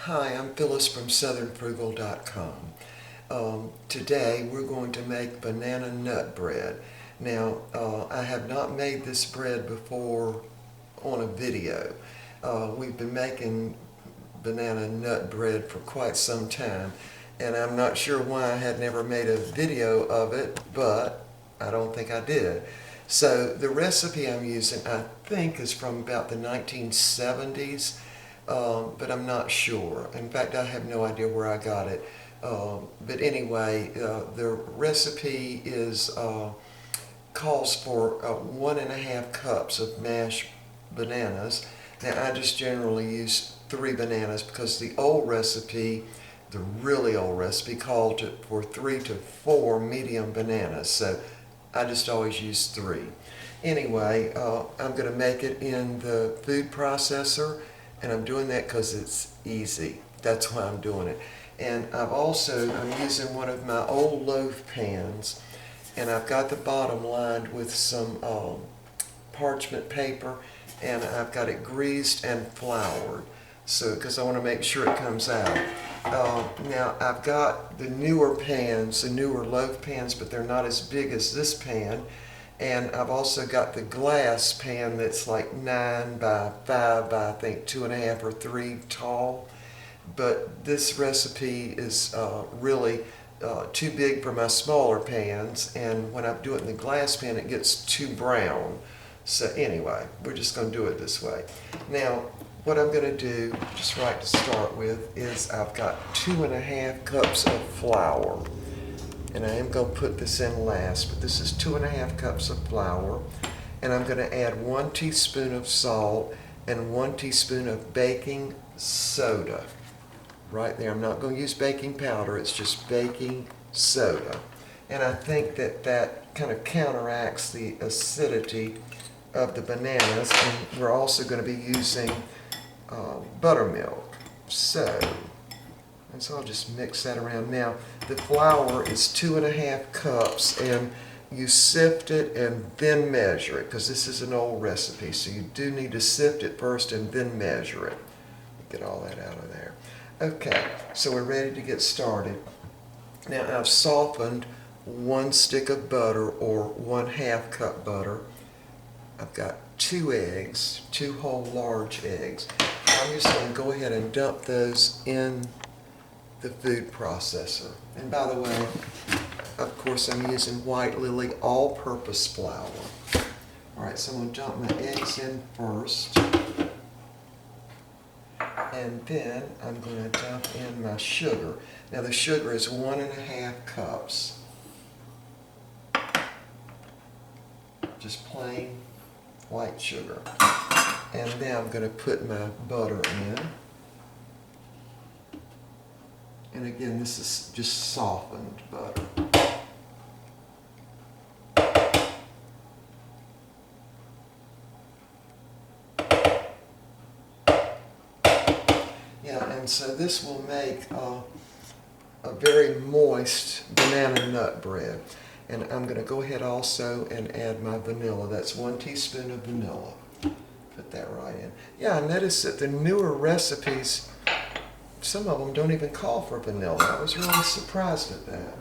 Hi, I'm Phyllis from southernfrugal.com. Today we're going to make banana nut bread. Now, I have not made this bread before on a video. We've been making banana nut bread for quite some time, and I'm not sure why I had never made a video of it, but I don't think I did. So the recipe I'm using, I think, is from about the 1970s. But I'm not sure. In fact, I have no idea where I got it. But anyway, the recipe calls for 1.5 cups of mashed bananas. Now, I just generally use 3 bananas because the old recipe, the really old recipe, called for 3 to 4 medium bananas. So I just always use 3. Anyway, I'm going to make it in the food processor. And I'm doing that because it's easy. That's why I'm doing it. And I'm using one of my old loaf pans, and I've got the bottom lined with some parchment paper, and I've got it greased and floured, so because I want to make sure it comes out. Now I've got the newer pans, the newer loaf pans, but they're not as big as this pan. And I've also got the glass pan that's like 9 by 5 by I think 2.5 or 3 tall. But this recipe is really too big for my smaller pans, and when I do it in the glass pan it gets too brown. So anyway, we're just going to do it this way. Now what I'm going to do, just right to start with, is I've got 2.5 cups of flour. And I am going to put this in last, but this is 2.5 cups of flour. And I'm going to add 1 teaspoon of salt and 1 teaspoon of baking soda. Right there. I'm not going to use baking powder, it's just baking soda. And I think that kind of counteracts the acidity of the bananas. And we're also going to be using buttermilk. And so I'll just mix that around. Now, the flour is 2.5 cups, and you sift it and then measure it, because this is an old recipe, so you do need to sift it first and then measure it. Get all that out of there. Okay, so we're ready to get started. Now, I've softened 1 stick of butter, or 1/2 cup butter. I've got 2 eggs, 2 whole large eggs. I'm just going to go ahead and dump those in the food processor. And by the way, of course, I'm using White Lily all-purpose flour. All right, so I'm going to dump my eggs in first, and then I'm going to dump in my sugar. Now the sugar is 1.5 cups, just plain white sugar. And now I'm going to put my butter in. And again, this is just softened butter. Yeah, and so this will make a very moist banana nut bread. And I'm going to go ahead also and add my vanilla. That's 1 teaspoon of vanilla. Put that right in. Yeah, I noticed that the newer recipes, some of them don't even call for vanilla. I was really surprised at that.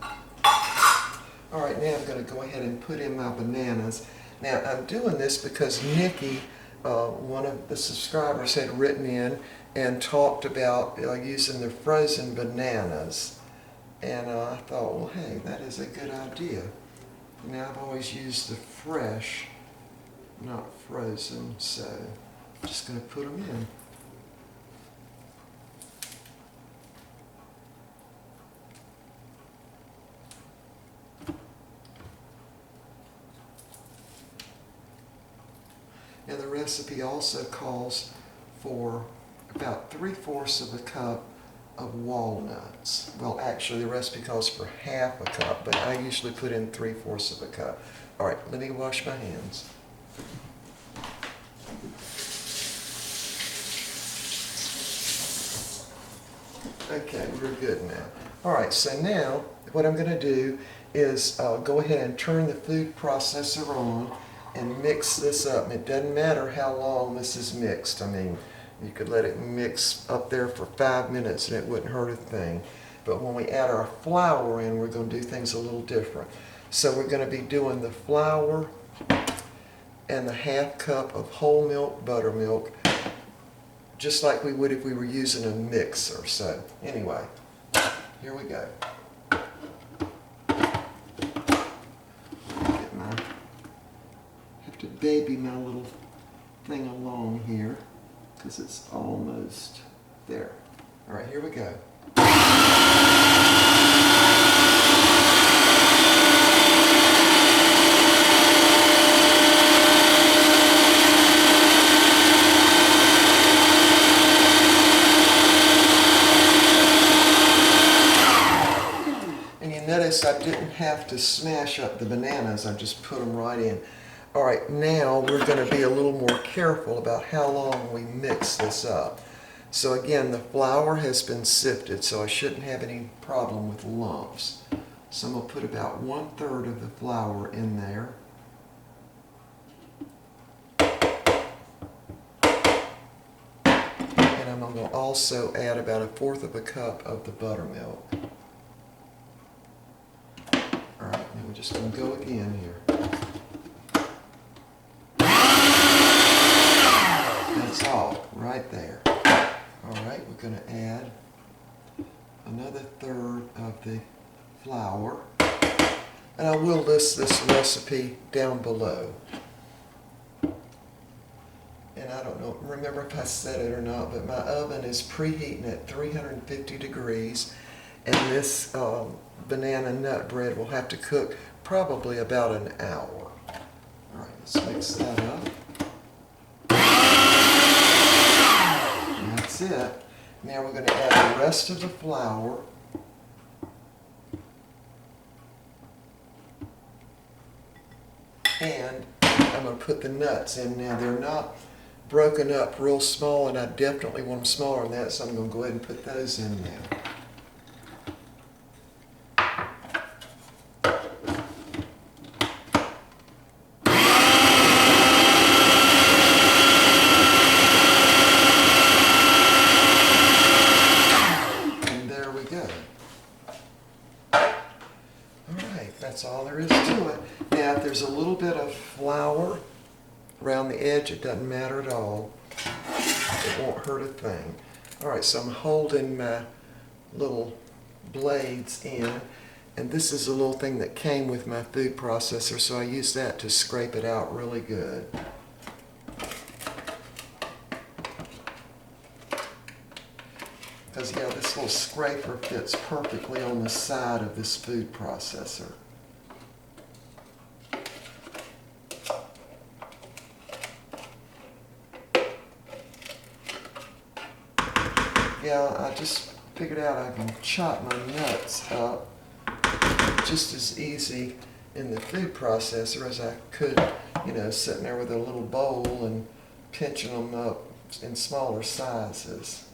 All right, now I'm going to go ahead and put in my bananas. Now I'm doing this because Nikki, one of the subscribers, had written in and talked about using the frozen bananas. And I thought, well, hey, that is a good idea. Now I've always used the fresh, not frozen, so I'm just going to put them in. Now the recipe also calls for about 3/4 of a cup of walnuts. Well, actually the recipe calls for 1/2 a cup, but I usually put in 3/4 of a cup. All right, let me wash my hands. Okay, we're good now. All right, so now what I'm going to do is go ahead and turn the food processor on and mix this up. It doesn't matter how long this is mixed. I mean, You could let it mix up there for 5 minutes and it wouldn't hurt a thing. But when we add our flour in, we're going to do things a little different. So we're going to be doing the flour and the ½ cup of whole milk buttermilk, just like we would if we were using a mixer. So anyway, here we go. Have to baby my little thing along here because it's almost there. All right, here we go. Notice I didn't have to smash up the bananas, I just put them right in. All right, now we're going to be a little more careful about how long we mix this up. So again, the flour has been sifted, so I shouldn't have any problem with lumps. So I'm going to put about 1/3 of the flour in there. And I'm going to also add about 1/4 of a cup of the buttermilk. Alright, now we're just going to go again here. That's all, right there. Alright, we're going to add another 1/3 of the flour. And I will list this recipe down below. And I don't remember if I said it or not, but my oven is preheating at 350 degrees. And this banana nut bread will have to cook probably about an hour. All right, let's mix that up. And that's it. Now we're going to add the rest of the flour. And I'm going to put the nuts in now. They're not broken up real small, and I definitely want them smaller than that, so I'm going to go ahead and put those in now. That's all there is to it. Now, if there's a little bit of flour around the edge, it doesn't matter at all. It won't hurt a thing. All right, so I'm holding my little blades in, and this is a little thing that came with my food processor, so I use that to scrape it out really good. Because, yeah, this little scraper fits perfectly on the side of this food processor. Yeah, I just figured out I can chop my nuts up just as easy in the food processor as I could, you know, sitting there with a little bowl and pinching them up in smaller sizes.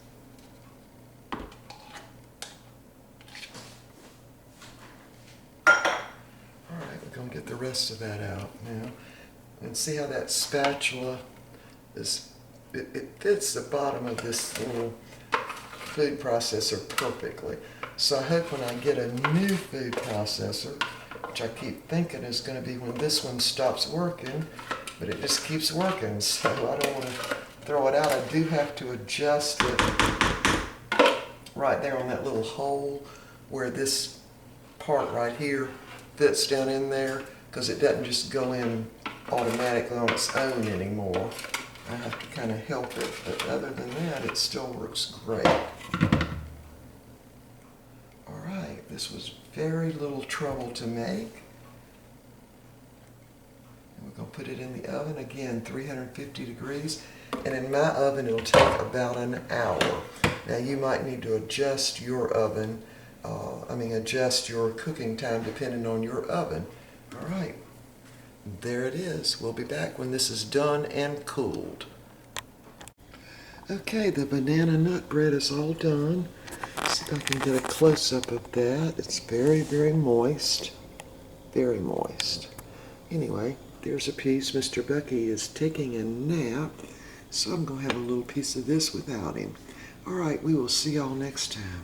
Alright, we're going to get the rest of that out now. And see how that spatula is, it fits the bottom of this little food processor perfectly. So I hope when I get a new food processor, which I keep thinking is going to be when this one stops working, but it just keeps working, so I don't want to throw it out. I do have to adjust it right there on that little hole where this part right here fits down in there, because it doesn't just go in automatically on its own anymore. I have to kind of help it, but other than that, it still works great. Alright, this was very little trouble to make. And we're going to put it in the oven, again, 350 degrees. And in my oven, it'll take about an hour. Now, you might need to adjust your oven, adjust your cooking time depending on your oven. Alright. There it is. We'll be back when this is done and cooled. Okay, the banana nut bread is all done. See if I can get a close-up of that. It's very, very moist. Very moist. Anyway, there's a piece. Mr. Bucky is taking a nap, So I'm going to have a little piece of this without him. All right, we will see y'all next time.